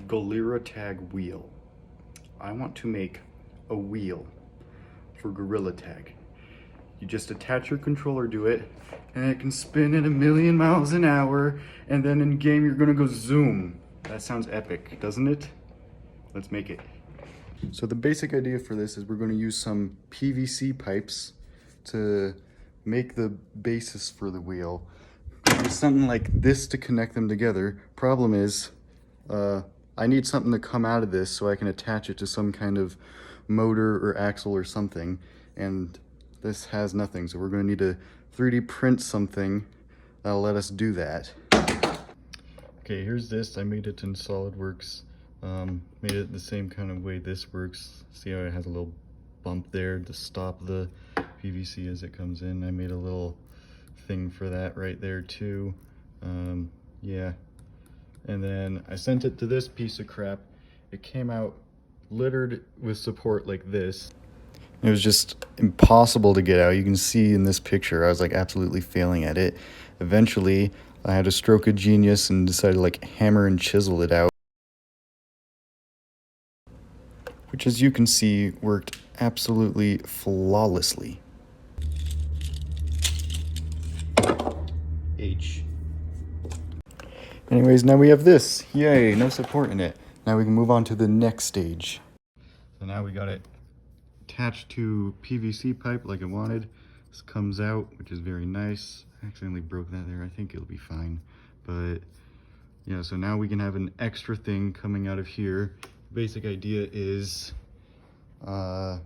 Gorilla Tag wheel. I want to make a wheel for Gorilla Tag. You just attach your controller to it, and it can spin at 1,000,000 miles an hour, and then in game you're gonna go zoom. That sounds epic, doesn't it? Let's make it. So the basic idea for this is we're gonna use some PVC pipes to make the basis for the wheel. Use something like this to connect them together. Problem is, I need something to come out of this so I can attach it to some kind of motor or axle or something, and this has nothing, so we're going to need to 3D print something that'll let us do that. Okay, here's this. I made it in SolidWorks. Made it the same kind of way this works. See how it has a little bump there to stop the PVC as it comes in. I made a little thing for that right there too. Yeah. And then I sent it to this piece of crap. It came out littered with support like this. It was just impossible to get out. You can see in this picture, I was like absolutely failing at it. Eventually, I had a stroke of genius and decided to like hammer and chisel it out, which as you can see, worked absolutely flawlessly. H. Anyways, now we have this. Yay, no support in it. Now we can move on to the next stage. So now we got it attached to PVC pipe like I wanted. This comes out, which is very nice. I accidentally broke that there. I think it'll be fine. But yeah, so now we can have an extra thing coming out of here. Basic idea is, yeah,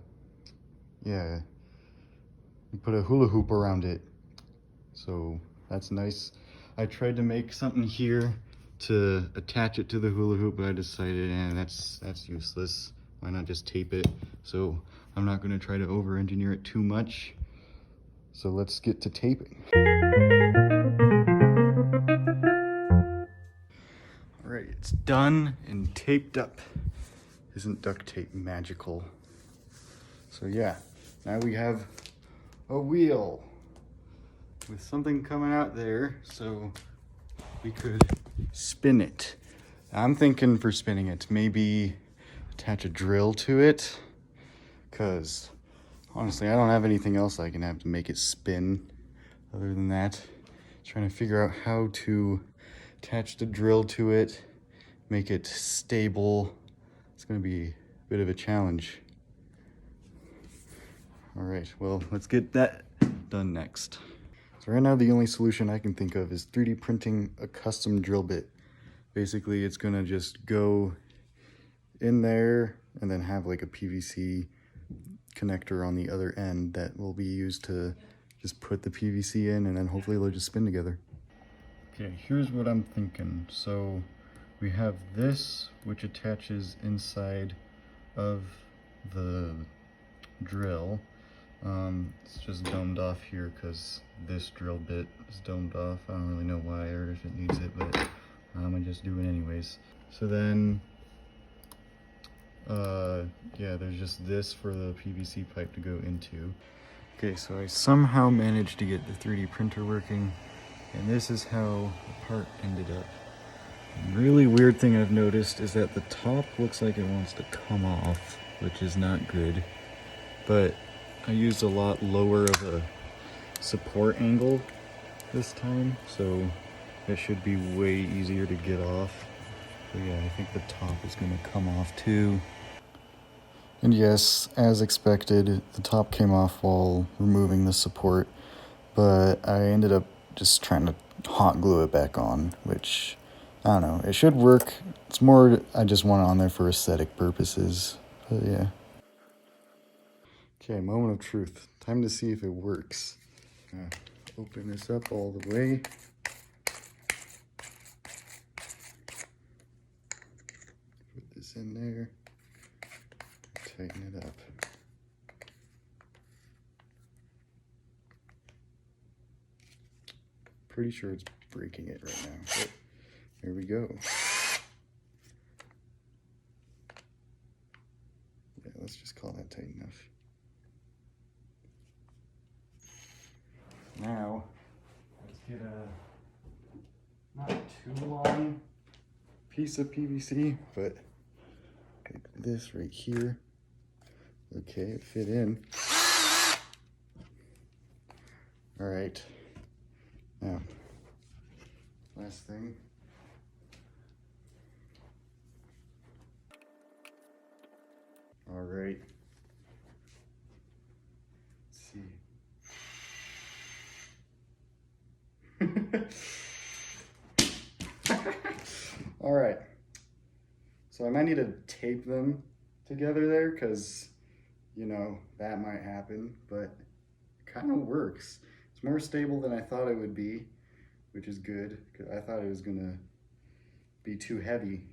you put a hula hoop around it. So that's nice. I tried to make something here to attach it to the hula hoop, but I decided, that's useless. Why not just tape it? So I'm not going to try to over-engineer it too much. So let's get to taping. All right, it's done and taped up. Isn't duct tape magical? So yeah, now we have a wheel with something coming out there, so we could spin it. I'm thinking for spinning it, maybe attach a drill to it, because honestly, I don't have anything else I can have to make it spin other than that. Trying to figure out how to attach the drill to it, make it stable. It's going to be a bit of a challenge. All right, well, let's get that done next. So right now the only solution I can think of is 3D printing a custom drill bit. Basically, it's gonna just go in there and then have like a PVC connector on the other end that will be used to just put the PVC in, and then hopefully they'll just spin together. Okay, here's what I'm thinking. So we have this, which attaches inside of the drill. It's just domed off here because this drill bit is domed off. I don't really know why or if it needs it, but I just do it anyways. So then, yeah, there's just this for the PVC pipe to go into. Okay, so I somehow managed to get the 3D printer working, and this is how the part ended up. A really weird thing I've noticed is that the top looks like it wants to come off, which is not good, but I used a lot lower of a support angle this time, so it should be way easier to get off. But yeah, I think the top is going to come off too. And yes, as expected, the top came off while removing the support, but I ended up just trying to hot glue it back on, which, I don't know, it should work. It's more, I just want it on there for aesthetic purposes, but yeah. Okay, moment of truth. Time to see if it works. Open this up all the way. Put this in there. Tighten it up. Pretty sure it's breaking it right now. But here we go. Yeah, let's just call that tight enough. Now, let's get a not too long piece of PVC, but like this right here. Okay, it fit in. All right, now, last thing. All right, let's see. All right, so I might need to tape them together there because, you know, that might happen, but it kind of works. It's more stable than I thought it would be, which is good because I thought it was gonna be too heavy.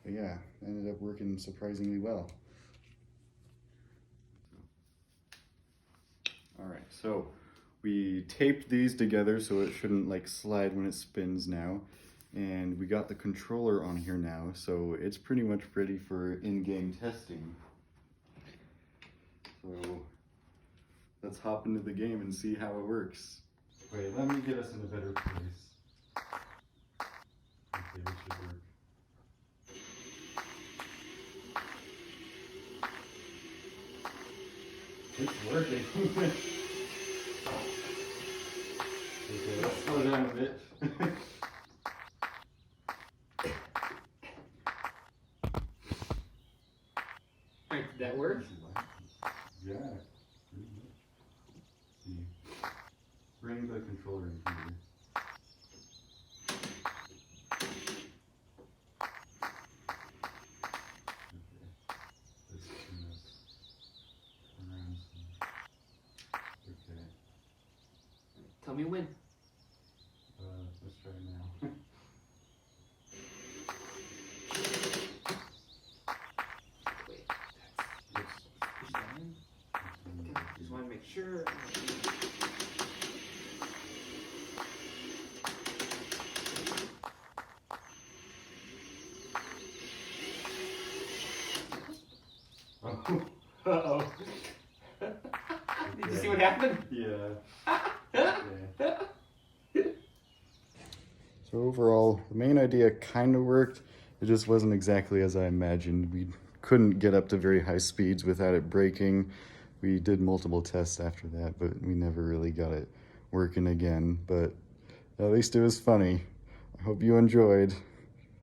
But yeah, it ended up working surprisingly well. All right, so we taped these together so it shouldn't like slide when it spins now. And we got the controller on here now, so it's pretty much ready for in-game testing. So let's hop into the game and see how it works. Wait, let me get us in a better place. Okay, this should work. It's working. Okay, let's slow down a bit. Did that work? Yeah. Pretty much. See. Bring the controller in here. Okay. Let's turn this around some. Okay. Tell me when. Let's try it now. Wait, that's push that in. Okay, just want to make sure. Oh. Uh-oh. Did you see what happened? Yeah. Okay. So overall, the main idea kind of worked. It just wasn't exactly as I imagined. We couldn't get up to very high speeds without it breaking. We did multiple tests after that, but we never really got it working again. But at least it was funny. I hope you enjoyed.